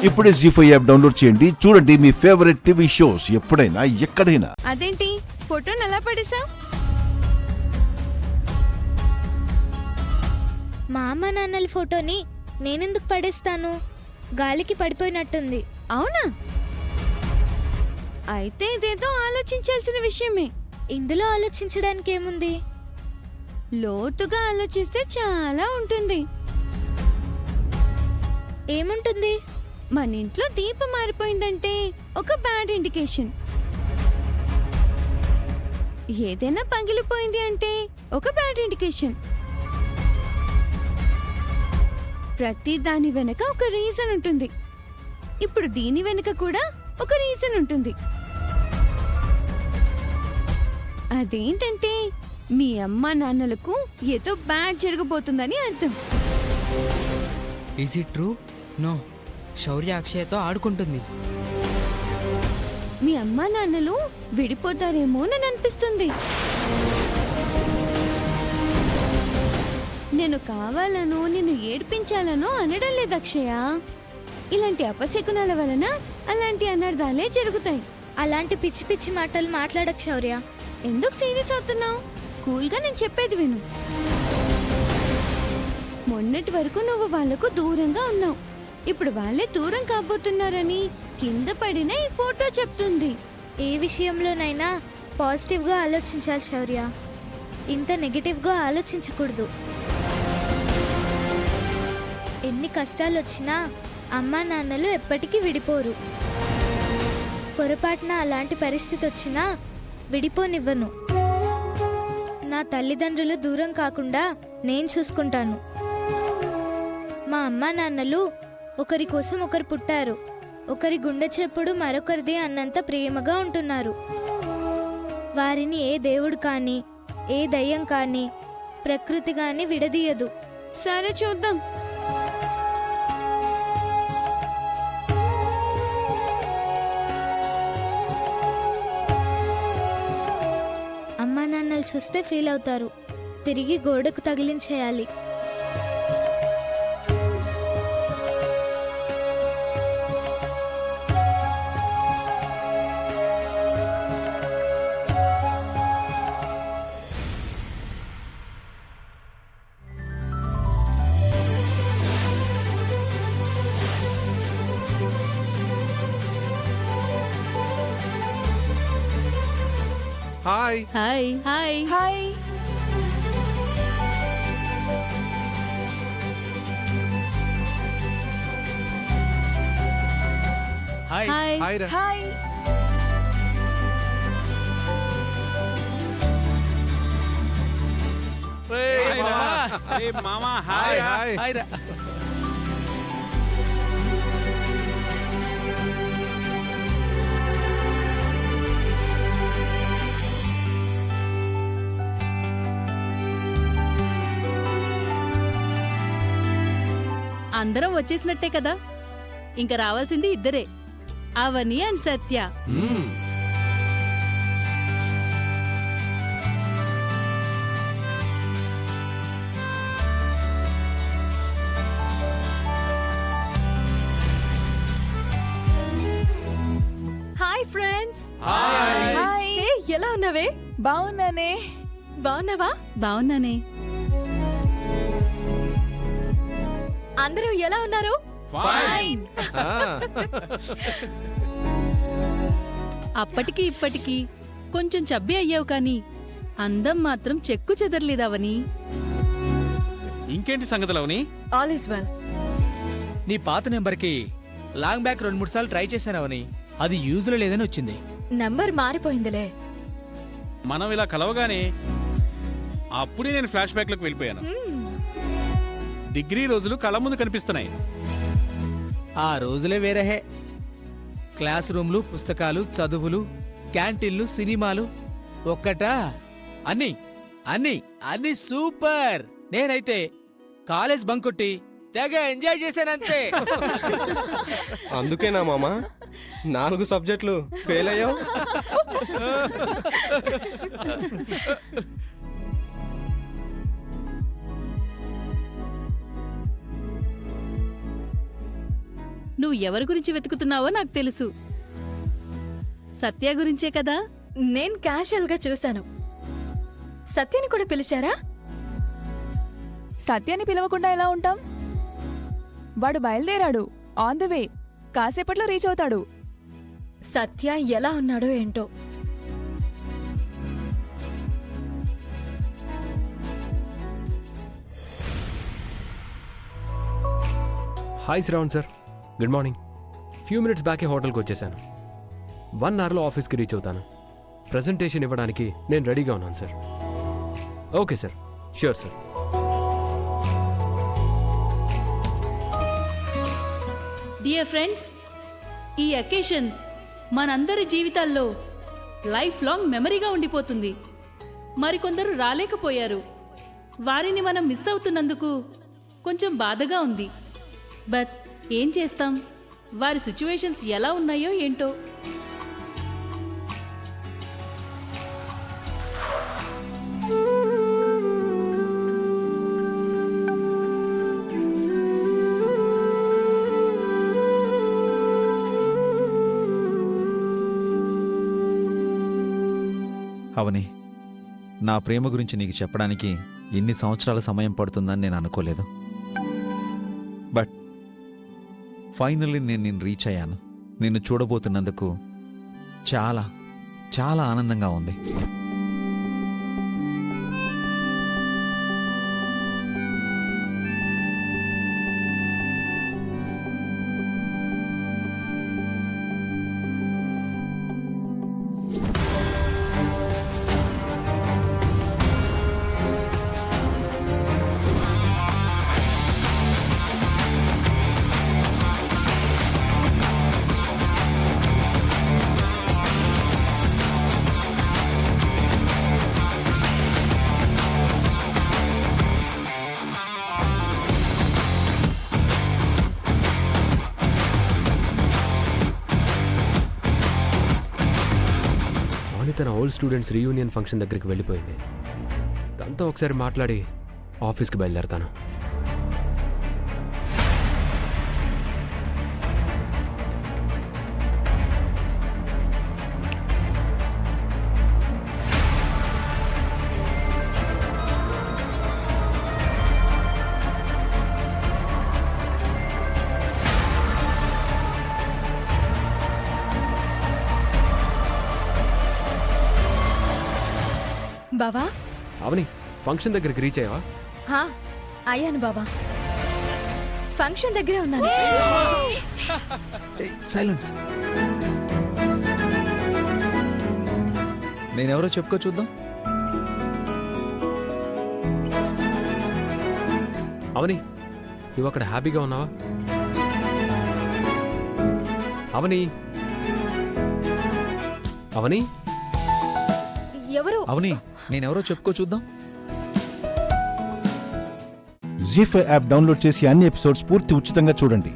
ఇప్పుడే జీ5 app download చేయండి. చూడండి మీ ఫేవరెట్ టీవీ షోస్ ఎప్పుడైనా ఎక్కడైనా. అదేంటి ఫోటోని ఎలా పడేసావ్? మా అమ్మ నాన్నల ఫోటోని నేనెందుకు పడేస్తాను? గాలికి పడిపోయినట్టుంది. అవునా? అయితే ఇదేదో ఆలోచించాల్సిన విషయమే. ఇందులో ఆలోచించడానికి ఏముంది? లోతుగా ఆలోచిస్తే చాలా ఉంటుంది. ఏముంటుంది? మన ఇంట్లో దీపం మారిపోయిందంటే ఒక బ్యాడ్ ఇండికేషన్. ఏదైనా పగిలిపోయింది అంటే ఒక బ్యాడ్ ఇండికేషన్. ప్రతి దాని వెనక ఒక రీజన్ ఉంటుంది. ఇప్పుడు దీని వెనక కూడా ఒక రీజన్ ఉంటుంది. అదేంటంటే మీ అమ్మ నాన్నలకు ఏదో బ్యాడ్ జరగబోతుందని అర్థం. Is it true? నో, శౌర్య అక్షయతో ఆడుకుంటుంది. మీ అమ్మ నాన్నలు విడిపోతారేమోనని అనిపిస్తుంది. నేను కావాలనో నిన్ను ఏడ్పించాలనో అనడం లేదు అక్షయ. ఇలాంటి అపశకునాల వలన అలాంటి అనర్థాలే జరుగుతాయి. అలాంటి పిచ్చి పిచ్చి మాటలు మాట్లాడకు శౌర్య. ఎందుకు సీరియస్ అవుతున్నావు? కూల్గా నేను చెప్పేది విను. మొన్నటి వరకు నువ్వు వాళ్లకు దూరంగా ఉన్నావు. ఇప్పుడు వాళ్ళే దూరం కాబోతున్నారని కింద పడిన ఈ ఫోటో చెప్తుంది. ఏ విషయంలోనైనా పాజిటివ్గా ఆలోచించాలి శౌర్య. ఇంత నెగిటివ్గా ఆలోచించకూడదు. ఎన్ని కష్టాలు వచ్చినా అమ్మా నాన్నలు ఎప్పటికీ విడిపోరు. పొరపాటున అలాంటి పరిస్థితి వచ్చినా విడిపోనివ్వను. నా తల్లిదండ్రులు దూరం కాకుండా నేను చూసుకుంటాను. మా అమ్మా నాన్నలు ఒకరి కోసం ఒకరు పుట్టారు. ఒకరి గుండె చెప్పుడు మరొకరిది అన్నంత ప్రేమగా ఉంటున్నారు. వారిని ఏ దేవుడు కానీ ఏ దయ్యం కానీ ప్రకృతి కానీ విడదీయదు. సరే చూద్దాం. అమ్మా నాన్నలు చూస్తే ఫీల్ అవుతారు. తిరిగి గోడకు తగిలించేయాలి. Hi hi hi hi. Hi hi hi రా. హాయ్. Hi hi. హాయ్ రా. అందరం వచ్చేసినట్టే కదా. ఇంకా రావాల్సింది ఇద్దరే, Avani and Satya. Hi friends. Hi. Hey, ఎలా ఉన్నావే? బాగున్నానే. బాగున్నావా? బావున్నానే. అందరూ ఎలా ఉన్నారు? ఫైన్. అప్పటికి ఇప్పటికి కొంచెం చబ్బి అయ్యావు కానీ అందం మాత్రం చెక్కు చెదరలేదవని. ఇంకేంటి సంగతులు అవని? All is well. నీ పాత నెంబర్కి లాంగ్ బ్యాక్ 2-3 సార్లు ట్రై చేశానవని అది యూజ్లో లేదని వచ్చింది. నంబర్ మారిపోయిందిలే. మనం ఇలా కలవగానే అప్పుడే నేను ఫ్లాష్ బ్యాక్ లోకి వెళ్ళిపోయాను. డిగ్రీ రోజులు కళ్ళ ముందు కనిపిస్తున్నాయి. ఆ రోజులే వేరేహే. క్లాస్ రూమ్లు, పుస్తకాలు, చదువులు, క్యాంటీన్లు, సినిమాలు ఒక్కటా? అన్ని అన్ని అన్ని సూపర్. నేనైతే కాలేజ్ బంక్ కొట్టి తెగ ఎంజాయ్ చేశానంతే. అందుకేనా మామ 4 సబ్జెక్టులు ఫెయిల్ అయ్యావు? నువ్వు ఎవరి గురించి వెతుకుతున్నావో నాకు తెలుసు. సత్య గురించే కదా? నేను క్యాషువల్ గా చూశాను. సత్యని కూడా పిలిచారా? సత్యాన్ని పిలవకుండా ఎలా ఉంటాం? వాడు బయలుదేరాడు, ఆన్ ద వే, కాసేపట్లో రీచ్ అవుతాడు. సత్య ఎలా ఉన్నాడో ఏంటో. Hi Shravan sir, good morning. Few minutes బ్యాకే హోటల్కి వచ్చేసాను. 1 అవర్లో ఆఫీస్కి రీచ్ అవుతాను. ప్రజెంటేషన్ ఇవ్వడానికి నేను రెడీగా ఉన్నాను sir. Okay sir, sure sir. Dear friends, ఈ అకేషన్ మనందరి జీవితాల్లో లైఫ్ లాంగ్ మెమరీగా ఉండిపోతుంది. మరికొందరు రాలేకపోయారు. వారిని మనం మిస్ అవుతున్నందుకు కొంచెం బాధగా ఉంది. బట్ ఏం చేస్తాం, వారి సిచ్యువేషన్స్ ఎలా ఉన్నాయో ఏంటో. అవని, నా ప్రేమ గురించి నీకు చెప్పడానికి ఎన్ని సంవత్సరాల సమయం పడుతుందని నేను అనుకోలేదు. బట్ ఫైనల్లీ నేను నిన్ను రీచ్ అయ్యాను. నిన్ను చూడబోతున్నందుకు చాలా చాలా ఆనందంగా ఉంది. తన ఓల్డ్ స్టూడెంట్స్ రీయూనియన్ ఫంక్షన్ దగ్గరికి వెళ్ళిపోయింది. దాంతో ఒకసారి మాట్లాడి ఆఫీస్కి బయలుదేరతాను. బావా, అవని, ఫంక్షన్ దగ్గరికి రీచ్ అయ్యావా? హా, అయ్యాను బావా. ఫంక్షన్ దగ్గరే ఉన్నాను. సైలెన్స్. నేనెవరో చెప్పుకో చూద్దాం. అవని, నువ్వు అక్కడ హ్యాపీగా ఉన్నావా? అవని, అవని, ఎవరు? అవని, నేనెవరో చెప్పుకో చూద్దాం. జీ5 యాప్ డౌన్లోడ్ చేసి అన్ని ఎపిసోడ్స్ పూర్తి ఉచితంగా చూడండి.